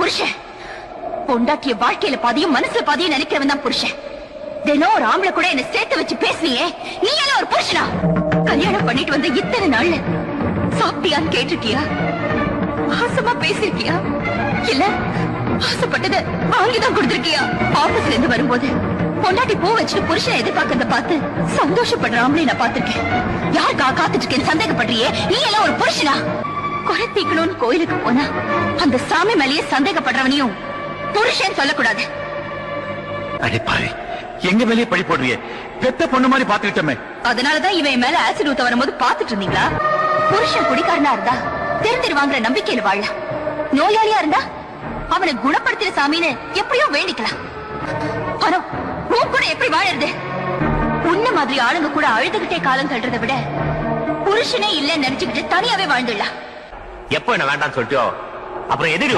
புருஷன். பொண்டாட்டிய வாழ்க்கையில பாதியும் மனசுல பாதியும் நினைக்கிறவன் தான் புருஷன். தினம் ஒரு ஆம்பளை கூட என்ன சேர்த்து வச்சு பேசுனியே, நீ எல்லாம் ஒரு புருஷனா? கல்யாணம் பண்ணிட்டு வந்து இத்தனை நாள்ல சாப்பிட்டியான்னு கேட்டிருக்கியா? ஆசமா பேசிருக்கியா? இல்ல ஆசைப்பட்டத வாங்கிதான் கொடுத்திருக்கியா? ஆபீஸ்ல இருந்து வரும்போது பொண்டாட்டி பூ வச்சுட்டு புருஷனை எதிர்பார்க்கறத பார்த்து சந்தோஷப்படுற ஆம்பளை நான் பார்த்திருக்கேன். யாருக்கா காத்துட்டு இருக்கேன்னு சந்தேகப்படுறியே, நீ எல்லாம் ஒரு புருஷனா? குறை தீக்கணும்னு கோயிலுக்கு போனா அந்த சாமி மேலேயே சந்தேகப்படுறவனையும் புருஷன் சொல்லக்கூடாது. அடே பாரு, எங்க மேலேயே பழி போடுறியே. பெத்த பொண்ணு மாதிரி பாத்துக்கிட்டோமே. அதனாலதான் இவன் மேல ஆசிட் ஊத்த வரும்போது பாத்துட்டு இருந்தீங்களா? புருஷன் குடிக்காரனா இருந்தா தெரிஞ்சிருவாங்கிற நம்பிக்கையில வாழலாம். நோயாளியா இருந்தா அவனை குணப்படுத்தின சாமின்னு எப்படியோ வேண்டிக்கலாம். ஆனா உன் கூட எப்படி வாழறது? உன்ன மாதிரி ஆளுங்க கூட அழுதுகிட்டே காலம் தள்ளுறதை விட புருஷனே இல்லன்னு நினைச்சுக்கிட்டு தனியாவே வாழ்ந்துடலாம். எப்ப என்ன வேண்டாம்னு சொல்லிட்டோ அப்புறம் எதிரி